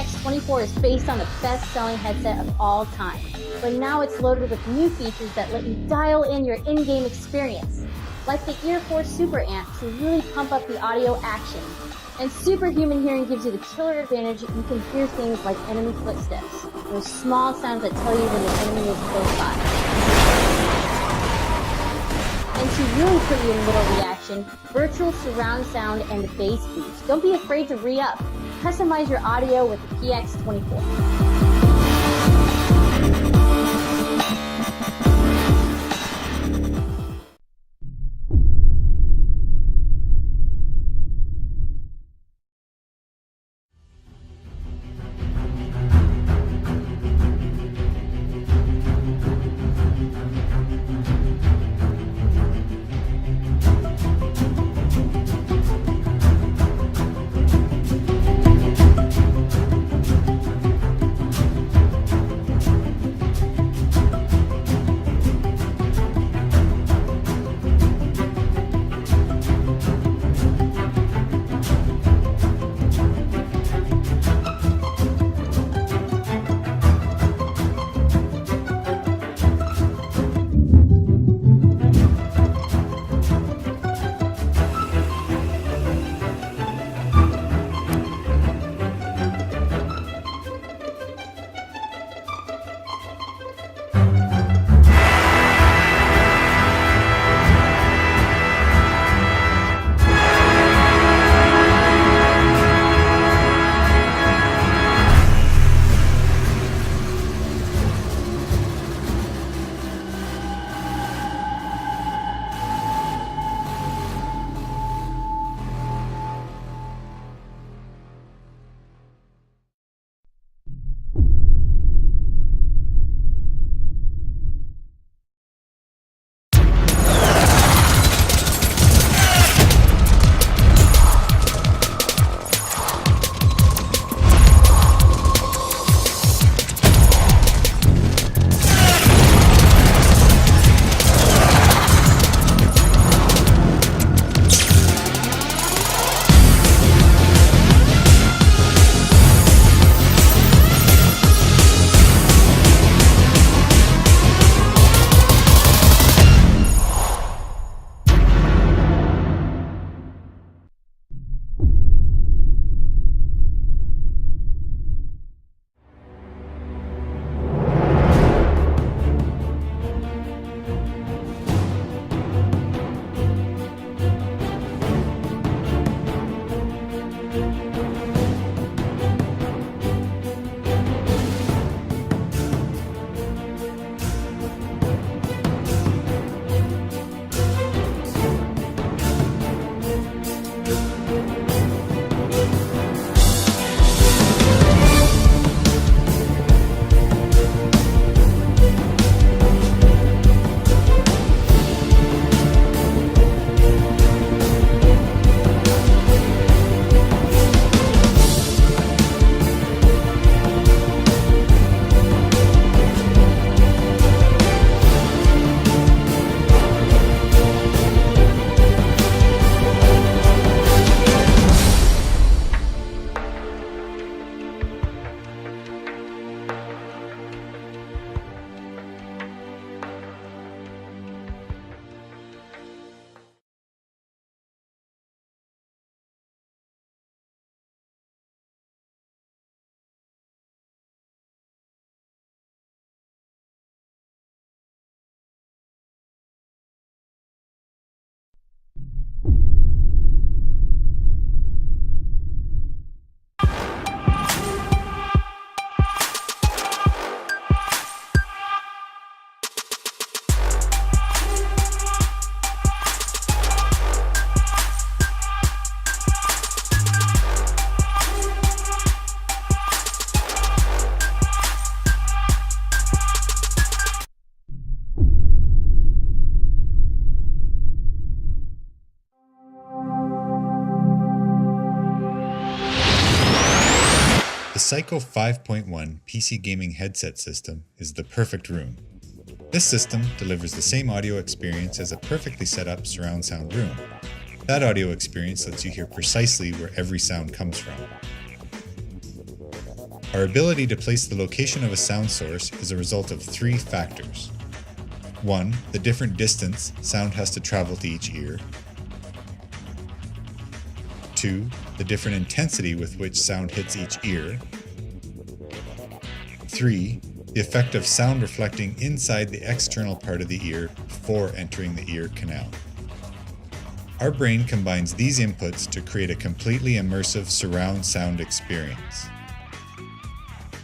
PX24 is based on the best-selling headset of all time, but now it's loaded with new features that let you dial in your in-game experience, like the Earforce Super Amp to really pump up the audio action. And Superhuman Hearing gives you the killer advantage. You can hear things like enemy footsteps, those small sounds that tell you when the enemy is close by. And to really put you in little reaction, virtual surround sound and bass boost. Don't be afraid to re-up. Customize your audio with the PX24. Psycho 5.1 PC gaming headset system is the perfect room. This system delivers the same audio experience as a perfectly set up surround sound room. That audio experience lets you hear precisely where every sound comes from. Our ability to place the location of a sound source is a result of three factors. 1. The different distance sound has to travel to each ear. 2. The different intensity with which sound hits each ear. 3. The effect of sound reflecting inside the external part of the ear before entering the ear canal. Our brain combines these inputs to create a completely immersive surround sound experience.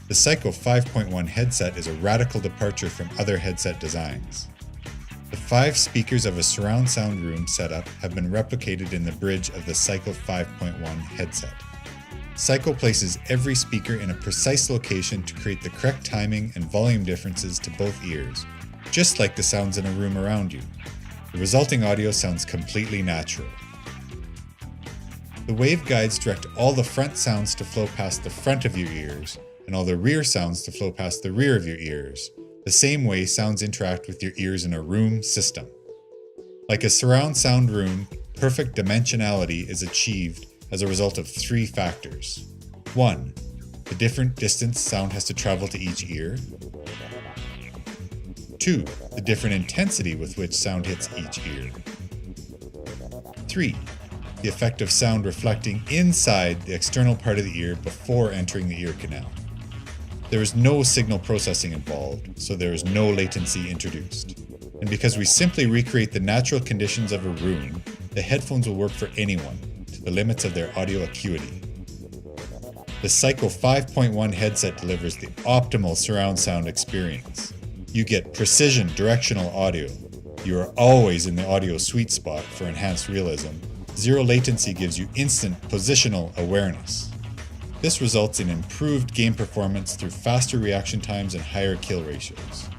The Psycho 5.1 headset is a radical departure from other headset designs. The 5 speakers of a surround sound room setup have been replicated in the bridge of the Psycho 5.1 headset. Psycho places every speaker in a precise location to create the correct timing and volume differences to both ears, just like the sounds in a room around you. The resulting audio sounds completely natural. The waveguides direct all the front sounds to flow past the front of your ears, and all the rear sounds to flow past the rear of your ears, the same way sounds interact with your ears in a room system. Like a surround sound room, perfect dimensionality is achieved as a result of 3 factors. 1. The different distance sound has to travel to each ear. 2. The different intensity with which sound hits each ear. 3. The effect of sound reflecting inside the external part of the ear before entering the ear canal. There is no signal processing involved, so there is no latency introduced. And because we simply recreate the natural conditions of a room, the headphones will work for anyone, to the limits of their audio acuity. The Psycho 5.1 headset delivers the optimal surround sound experience. You get precision directional audio. You are always in the audio sweet spot for enhanced realism. Zero latency gives you instant positional awareness. This results in improved game performance through faster reaction times and higher kill ratios.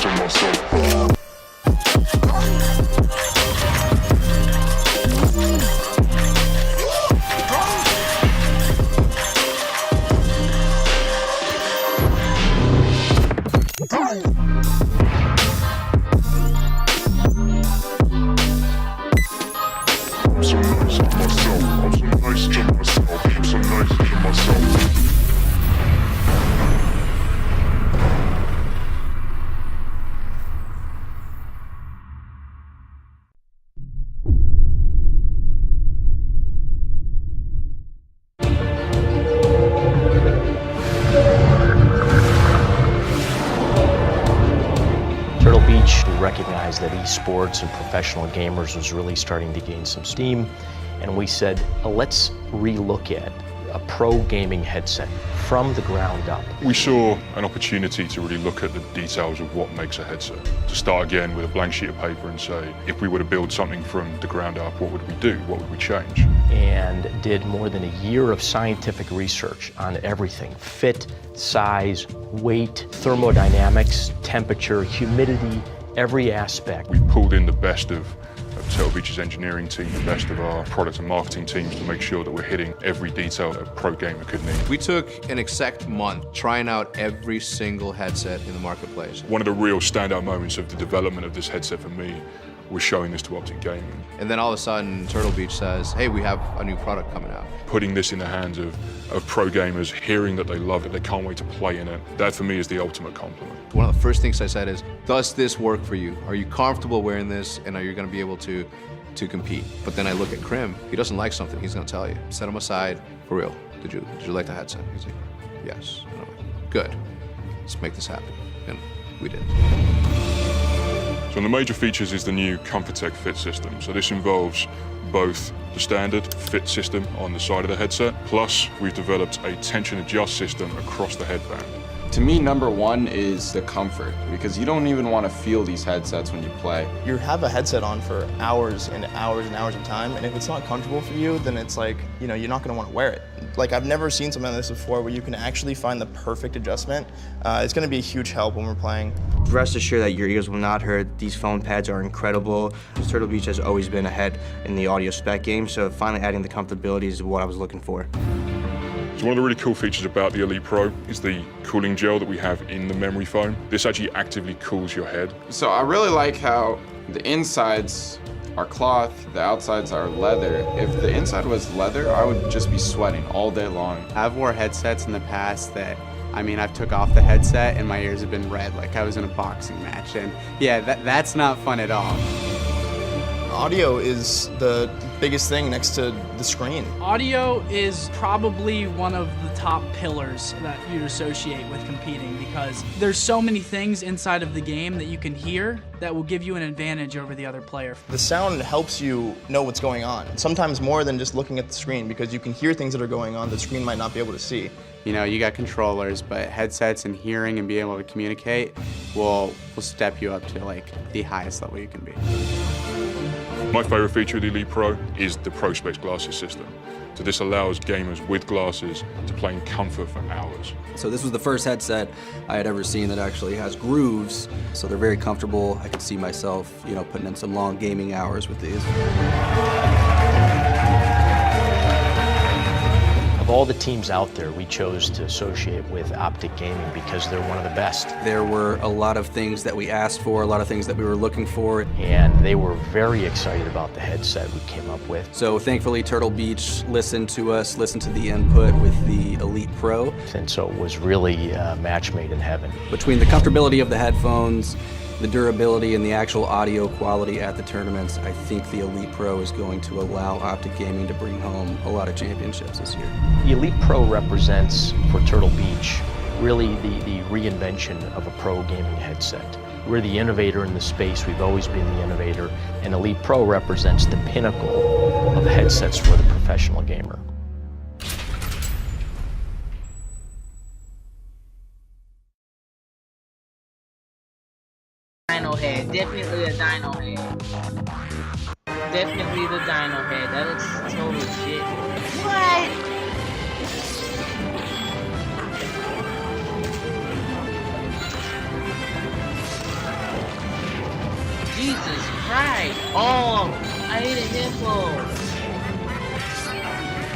to myself. Turtle Beach recognized that esports and professional gamers was really starting to gain some steam, and we said, let's relook at a pro gaming headset from the ground up. We saw an opportunity to really look at the details of what makes a headset. To start again with a blank sheet of paper and say, if we were to build something from the ground up, what would we do? What would we change? And did more than a year of scientific research on everything: fit, size, weight, thermodynamics, temperature, humidity, every aspect. We pulled in the best of Turtle Beach's engineering team, the best of our product and marketing teams to make sure that we're hitting every detail that a pro gamer could need. We took an exact month trying out every single headset in the marketplace. One of the real standout moments of the development of this headset for me was showing this to Optic Gaming. And then all of a sudden, Turtle Beach says, hey, we have a new product coming out. Putting this in the hands of pro gamers, hearing that they love it, they can't wait to play in it, that for me is the ultimate compliment. One of the first things I said is, does this work for you? Are you comfortable wearing this, and are you gonna be able to compete? But then I look at Krim, he doesn't like something, he's gonna tell you. Set him aside, for real, did you like the headset? He's like, yes. And I'm like, good, let's make this happen. And we did. So one of the major features is the new ComfortTech Fit system. So this involves both the standard fit system on the side of the headset, plus we've developed a tension adjust system across the headband. To me, number one is the comfort, because you don't even want to feel these headsets when you play. You have a headset on for hours and hours and hours of time, and if it's not comfortable for you, then it's like, you're not going to want to wear it. Like, I've never seen something like this before where you can actually find the perfect adjustment. It's going to be a huge help when we're playing. Rest assured that your ears will not hurt. These foam pads are incredible. Turtle Beach has always been ahead in the audio spec game, so finally adding the comfortability is what I was looking for. So one of the really cool features about the Elite Pro is the cooling gel that we have in the memory foam. This actually actively cools your head. So I really like how the insides are cloth, the outsides are leather. If the inside was leather, I would just be sweating all day long. I've wore headsets in the past that, I've took off the headset and my ears have been red like I was in a boxing match, and yeah, that's not fun at all. Audio is the biggest thing next to the screen. Audio is probably one of the top pillars that you'd associate with competing, because there's so many things inside of the game that you can hear that will give you an advantage over the other player. The sound helps you know what's going on, sometimes more than just looking at the screen, because you can hear things that are going on the screen might not be able to see. You got controllers, but headsets and hearing and being able to communicate will step you up to like the highest level you can be. My favorite feature of the Elite Pro is the ProSpecs glasses system. So this allows gamers with glasses to play in comfort for hours. So this was the first headset I had ever seen that actually has grooves, so they're very comfortable. I could see myself, putting in some long gaming hours with these. Of all the teams out there, we chose to associate with Optic Gaming because they're one of the best. There were a lot of things that we asked for, a lot of things that we were looking for. And they were very excited about the headset we came up with. So thankfully, Turtle Beach listened to us, listened to the input with the Elite Pro. And so it was really a match made in heaven. Between the comfortability of the headphones, the durability and the actual audio quality at the tournaments, I think the Elite Pro is going to allow Optic Gaming to bring home a lot of championships this year. The Elite Pro represents, for Turtle Beach, really the reinvention of a pro gaming headset. We're the innovator in the space, we've always been the innovator, and Elite Pro represents the pinnacle of headsets for the professional gamer. Dino head, definitely a dino head. Definitely the dino head. That looks total shit. What? Jesus Christ. Oh, I ate a hippo.